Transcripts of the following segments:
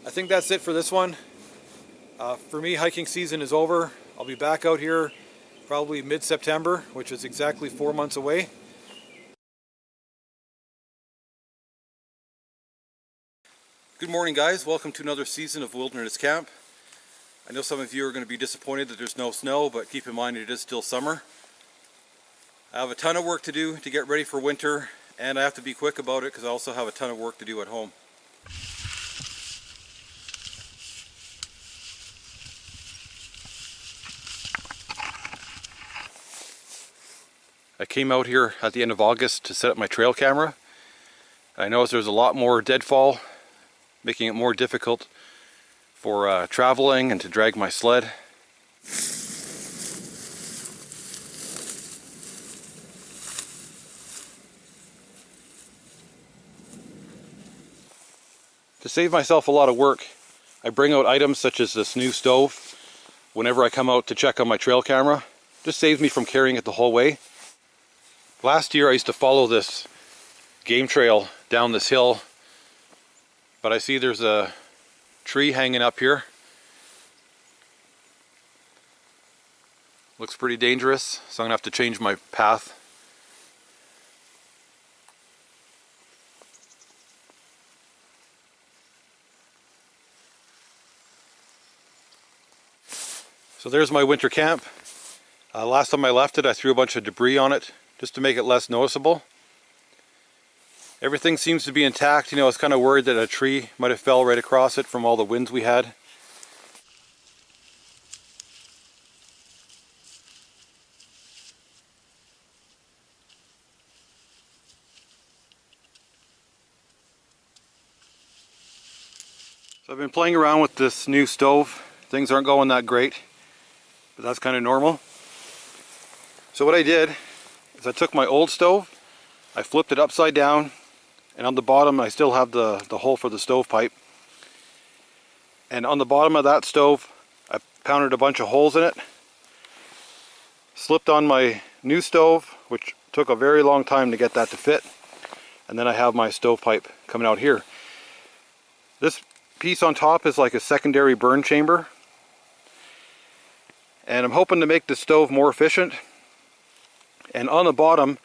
I think that's it for this one. For me, hiking season is over. I'll be back out here probably mid-September, which is exactly 4 months away. Good morning, guys. Welcome to another season of Wilderness Camp. I know some of you are going to be disappointed that there's no snow, but keep in mind it is still summer. I have a ton of work to do to get ready for winter, and I have to be quick about it because I also have a ton of work to do at home. I came out here at the end of August to set up my trail camera. I noticed there's a lot more deadfall, making it more difficult for traveling and to drag my sled. To save myself a lot of work, I bring out items such as this new stove whenever I come out to check on my trail camera. Just saves me from carrying it the whole way. Last year I used to follow this game trail down this hill, but I see there's a tree hanging up here. Looks pretty dangerous, so I'm gonna have to change my path. So there's my winter camp. Last time I left it, I threw a bunch of debris on it just to make it less noticeable. Everything seems to be intact. I was kind of worried that a tree might have fell right across it from all the winds we had. So I've been playing around with this new stove. Things aren't going that great, but that's kind of normal. So what I did is I took my old stove, I flipped it upside down, and on the bottom I still have the hole for the stovepipe. And on the bottom of that stove, I pounded a bunch of holes in it, slipped on my new stove, which took a very long time to get that to fit, and then I have my stovepipe coming out here. This piece on top is like a secondary burn chamber, and I'm hoping to make the stove more efficient. And on the bottom,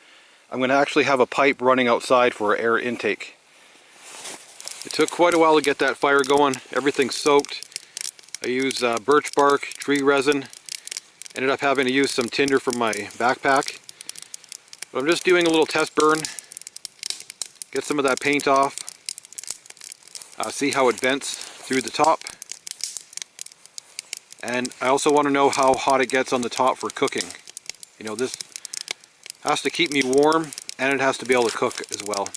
I'm going to actually have a pipe running outside for air intake. It took quite a while to get that fire going. Everything's soaked. I used birch bark, tree resin. Ended up having to use some tinder from my backpack. But I'm just doing a little test burn. Get some of that paint off. See how it vents through the top. And I also want to know how hot it gets on the top for cooking. This has to keep me warm, and it has to be able to cook as well.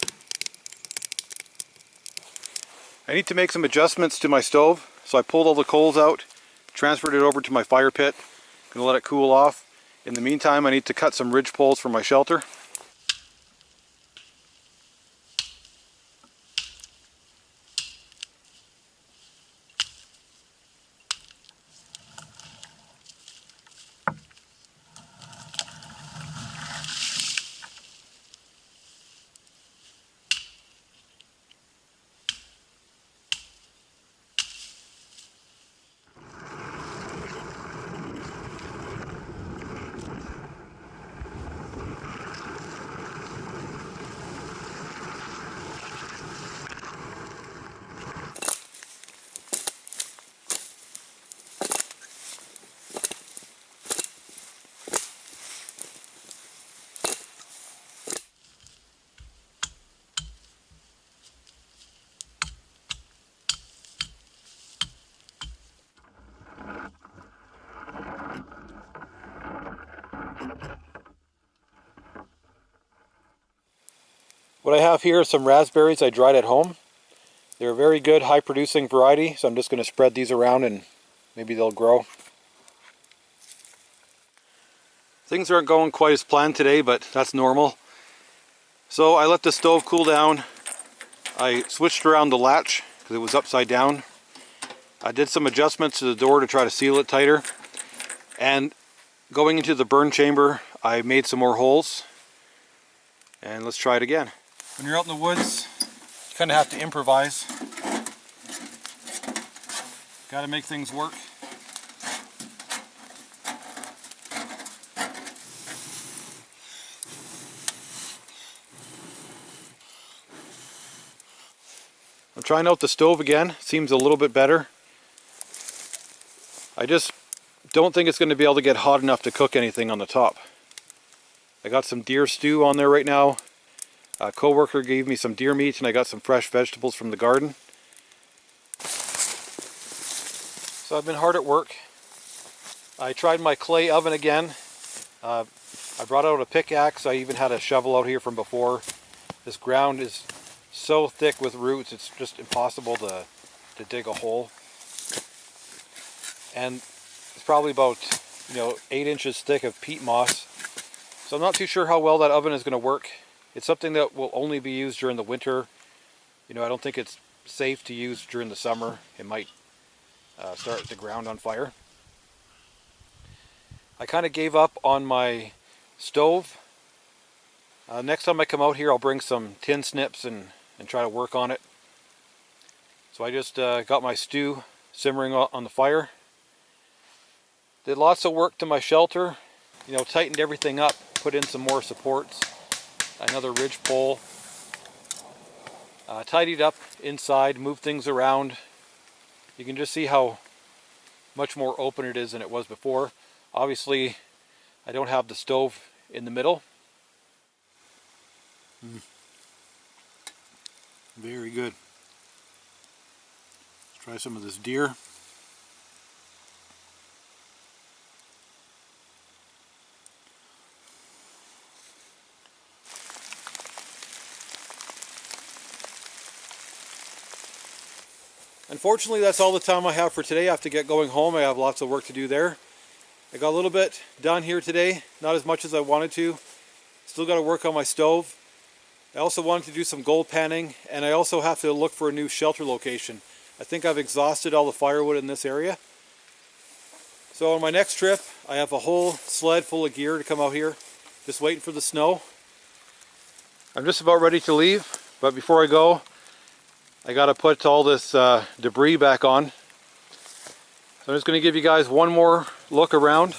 I need to make some adjustments to my stove, so I pulled all the coals out, transferred it over to my fire pit. I'm going to let it cool off. In the meantime, I need to cut some ridge poles for my shelter. What I have here are some raspberries I dried at home. They're a very good high producing variety, so I'm just going to spread these around and maybe they'll grow. Things aren't going quite as planned today, but that's normal. So I let the stove cool down. I switched around the latch because it was upside down. I did some adjustments to the door to try to seal it tighter. And going into the burn chamber, I made some more holes. And let's try it again. When you're out in the woods, you kind of have to improvise. Got to make things work. I'm trying out the stove again. Seems a little bit better. I just don't think it's going to be able to get hot enough to cook anything on the top. I got some deer stew on there right now. A coworker gave me some deer meat and I got some fresh vegetables from the garden. So I've been hard at work. I tried my clay oven again. I brought out a pickaxe. I even had a shovel out here from before. This ground is so thick with roots, it's just impossible to dig a hole. And it's probably about 8 inches thick of peat moss. So I'm not too sure how well that oven is going to work. It's something that will only be used during the winter. I don't think it's safe to use during the summer. It might start the ground on fire. I kind of gave up on my stove. Next time I come out here, I'll bring some tin snips and try to work on it. So I just got my stew simmering on the fire. Did lots of work to my shelter. Tightened everything up, put in some more supports, another ridge pole. Tidied up inside, moved things around. You can just see how much more open it is than it was before. Obviously, I don't have the stove in the middle. Very good. Let's try some of this deer. Unfortunately, that's all the time I have for today. I have to get going home. I have lots of work to do there. I got a little bit done here today, not as much as I wanted to. Still got to work on my stove. I also wanted to do some gold panning, and I also have to look for a new shelter location. I think I've exhausted all the firewood in this area. So on my next trip, I have a whole sled full of gear to come out here, just waiting for the snow. I'm just about ready to leave, but before I go, I got to put all this debris back on. So I'm just going to give you guys one more look around.